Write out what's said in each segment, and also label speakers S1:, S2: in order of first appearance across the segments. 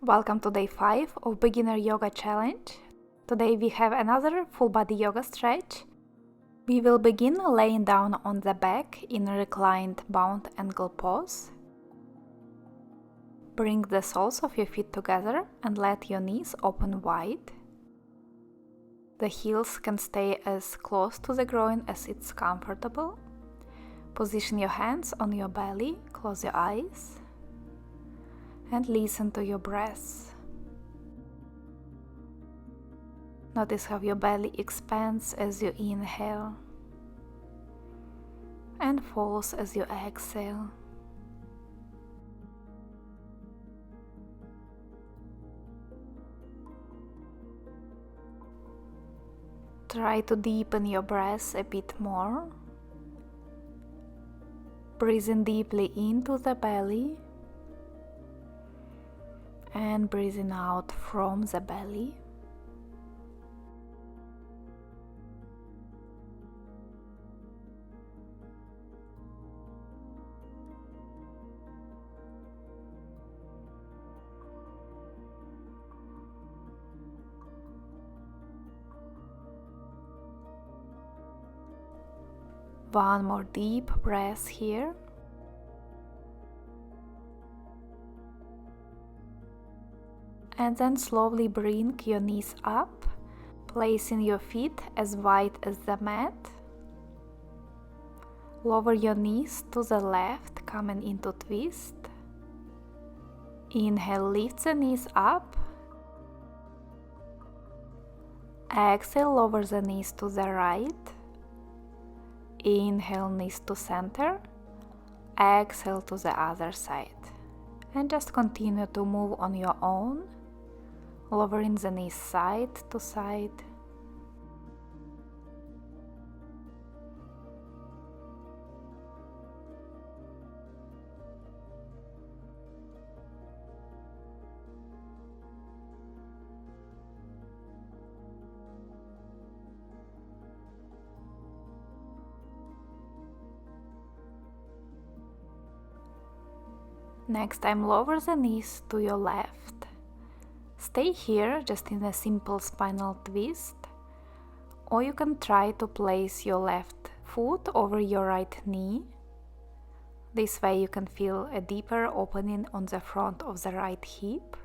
S1: Welcome to day 5 of Beginner Yoga Challenge. Today we have another full body yoga stretch. We will begin laying down on the back in a reclined bound ankle pose. Bring the soles of your feet together and let your knees open wide. The heels can stay as close to the groin as it's comfortable. Position your hands on your belly, close your eyes, and listen to your breath. Notice how your belly expands as you inhale and falls as you exhale. Try to deepen your breath a bit more. Breathing deeply into the belly and breathing out from the belly. One more deep breath here. And then slowly bring your knees up, placing your feet as wide as the mat. Lower your knees to the left, coming into twist. Inhale, lift the knees up. Exhale, lower the knees to the right. Inhale, knees to center. Exhale to the other side. And just continue to move on your own, lowering the knees side to side. Next time, lower the knees to your left. Stay here just in a simple spinal twist, or you can try to place your left foot over your right knee. This way you can feel a deeper opening on the front of the right hip.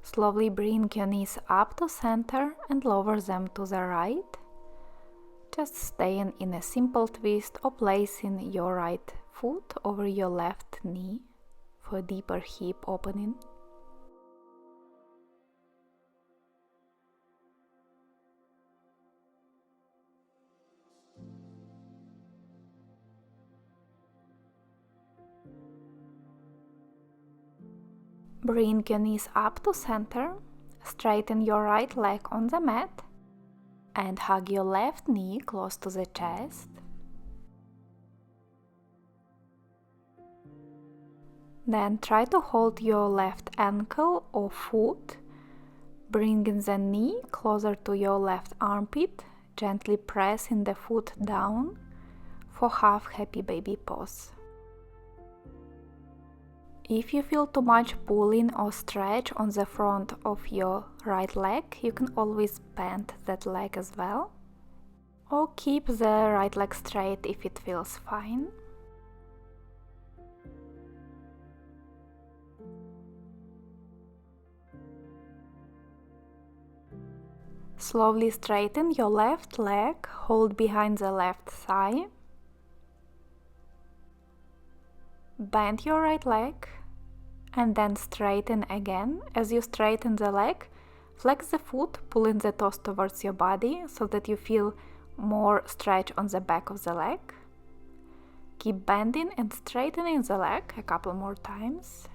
S1: Slowly bring your knees up to center and lower them to the right. Just staying in a simple twist or placing your right foot over your left knee for a deeper hip opening. Bring your knees up to center, straighten your right leg on the mat, and hug your left knee close to the chest. Then try to hold your left ankle or foot, bringing the knee closer to your left armpit, gently pressing the foot down for half happy baby pose. If you feel too much pulling or stretch on the front of your right leg, you can always bend that leg as well. Or keep the right leg straight if it feels fine. Slowly straighten your left leg, hold behind the left thigh. Bend your right leg and then straighten again. As you straighten the leg, flex the foot, pulling the toes towards your body so that you feel more stretch on the back of the leg. Keep bending and straightening the leg a couple more times.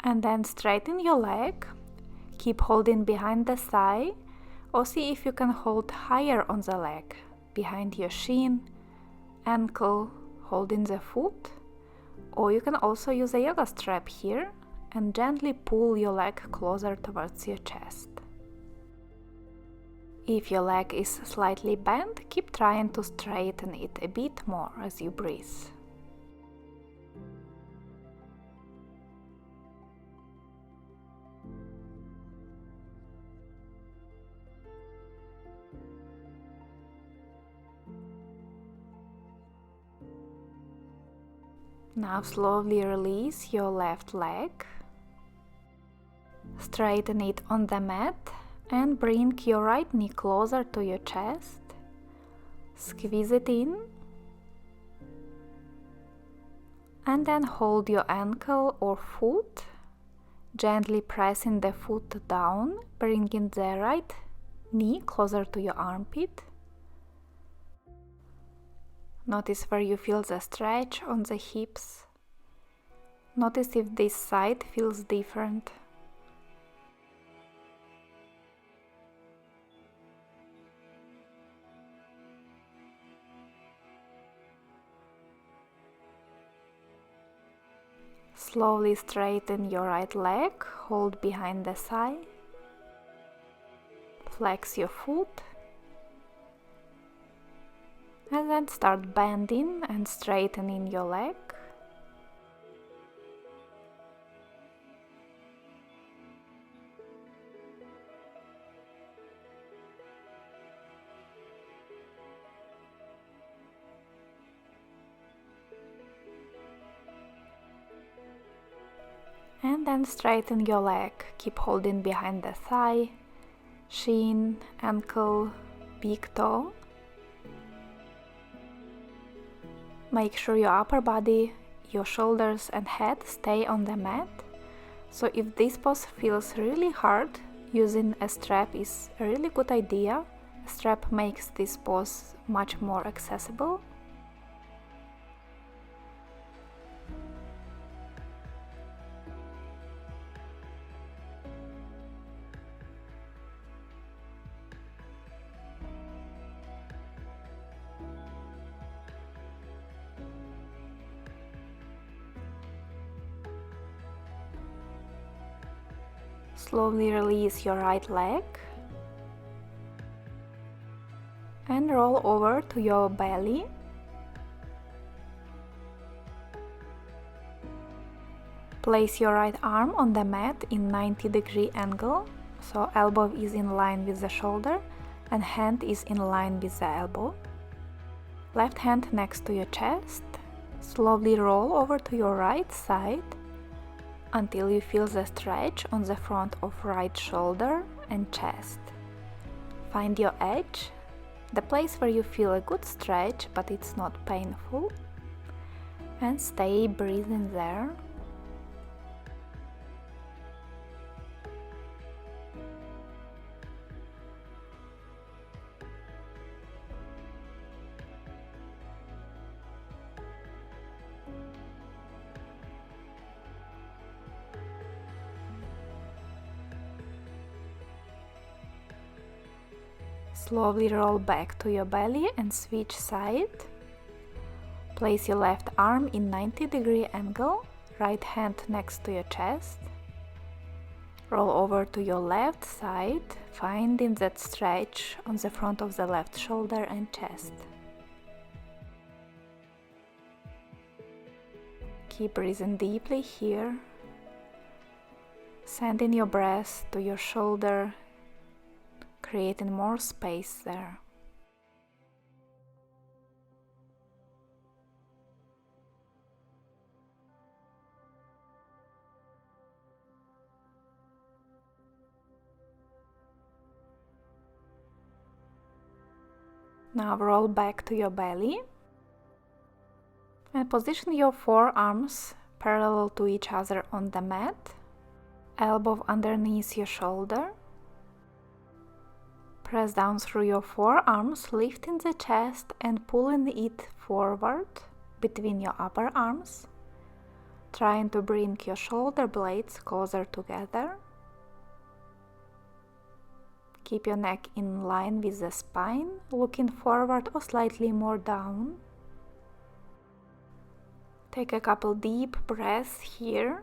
S1: And then straighten your leg, keep holding behind the thigh, or see if you can hold higher on the leg, behind your shin, ankle, holding the foot, or you can also use a yoga strap here and gently pull your leg closer towards your chest. If your leg is slightly bent, keep trying to straighten it a bit more as you breathe. Now slowly release your left leg, straighten it on the mat and bring your right knee closer to your chest, squeeze it in, and then hold your ankle or foot, gently pressing the foot down, bringing the right knee closer to your armpit. Notice where you feel the stretch on the hips. Notice if this side feels different. Slowly straighten your right leg, hold behind the thigh, flex your foot, and then start bending and straightening your leg. And then straighten your leg, keep holding behind the thigh, shin, ankle, big toe. Make sure your upper body, your shoulders and head stay on the mat. So if this pose feels really hard, using a strap is a really good idea. A strap makes this pose much more accessible. Slowly release your right leg and roll over to your belly. Place your right arm on the mat in 90-degree angle, so elbow is in line with the shoulder and hand is in line with the elbow. Left hand next to your chest. Slowly roll over to your right side until you feel the stretch on the front of right shoulder and chest. Find your edge, the place where you feel a good stretch but it's not painful, and stay breathing there. Slowly roll back to your belly and switch side. Place your left arm in 90-degree angle, right hand next to your chest. Roll over to your left side, finding that stretch on the front of the left shoulder and chest. Keep breathing deeply here, sending your breath to your shoulder, creating more space there. Now roll back to your belly and position your forearms parallel to each other on the mat, elbow underneath your shoulder. Press down through your forearms, lifting the chest and pulling it forward between your upper arms. trying to bring your shoulder blades closer together. Keep your neck in line with the spine, looking forward or slightly more down. Take a couple deep breaths here.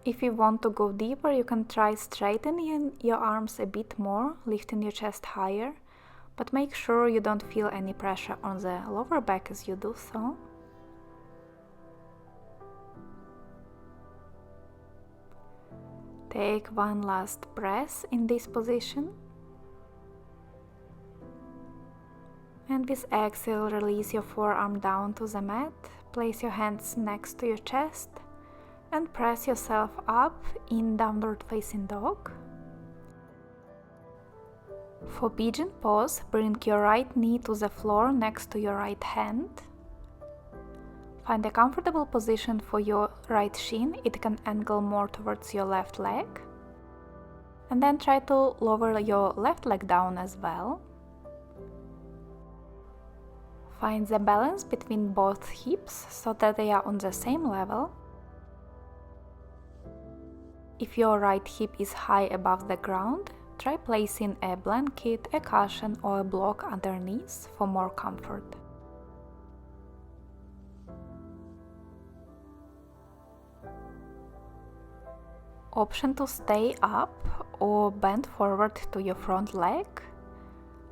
S1: If you want to go deeper, you can try straightening your arms a bit more, lifting your chest higher, but make sure you don't feel any pressure on the lower back as you do so. Take one last breath in this position. And with exhale, release your forearm down to the mat, place your hands next to your chest, and press yourself up in downward facing dog. For Pigeon Pose, bring your right knee to the floor next to your right hand. Find a comfortable position for your right shin, it can angle more towards your left leg. And then try to lower your left leg down as well. Find the balance between both hips so that they are on the same level. If your right hip is high above the ground, try placing a blanket, a cushion or a block underneath for more comfort. Option to stay up or bend forward to your front leg,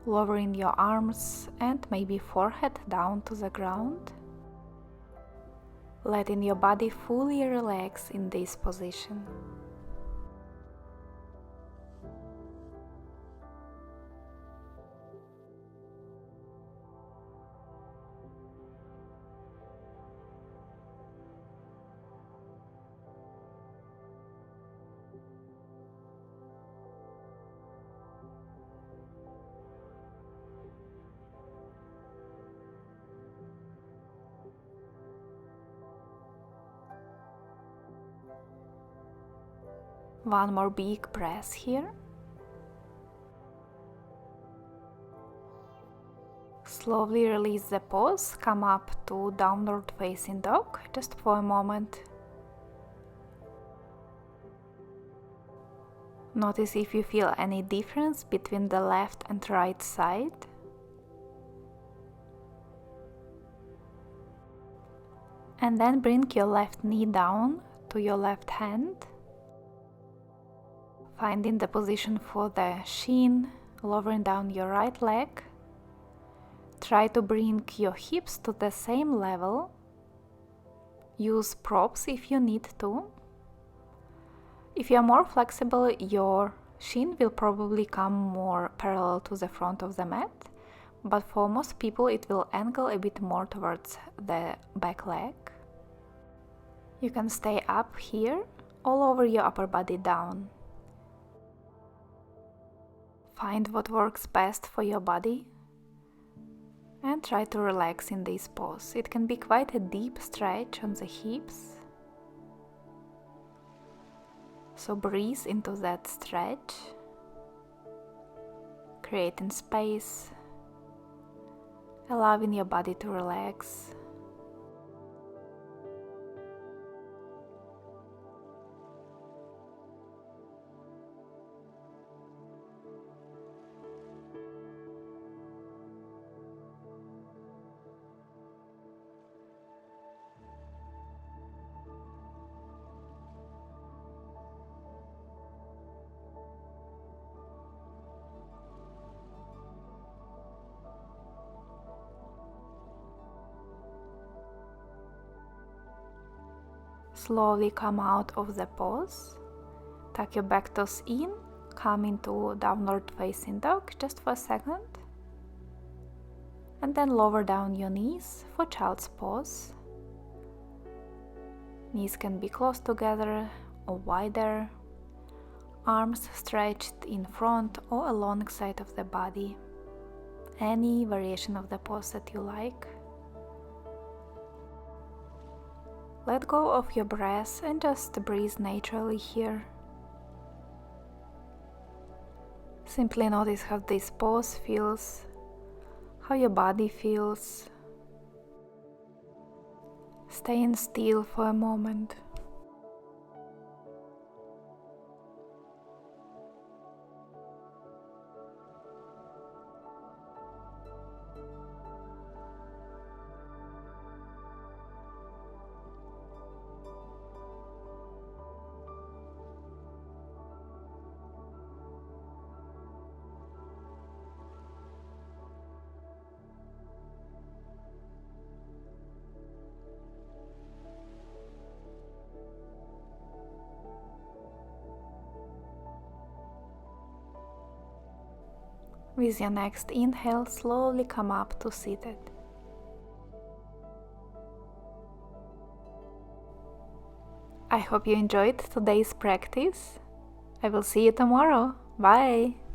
S1: lowering your arms and maybe forehead down to the ground. Letting your body fully relax in this position. One more big breath here. Slowly release the pose, come up to downward facing dog just for a moment. Notice if you feel any difference between the left and right side. And then bring your left knee down to your left hand. Finding the position for the shin, lowering down your right leg. Try to bring your hips to the same level. Use props if you need to. If you are more flexible, your shin will probably come more parallel to the front of the mat, but for most people it will angle a bit more towards the back leg. You can stay up here, all over your upper body down. Find what works best for your body and try to relax in this pose. It can be quite a deep stretch on the hips, so breathe into that stretch, creating space, allowing your body to relax. Slowly come out of the pose, tuck your back toes in, come into downward facing dog just for a second, and then lower down your knees for child's pose. Knees can be close together or wider, arms stretched in front or alongside of the body, any variation of the pose that you like. Let go of your breath and just breathe naturally here. Simply notice how this pose feels, how your body feels. Staying still for a moment. With your next inhale, slowly come up to seated. I hope you enjoyed today's practice. I will see you tomorrow. Bye!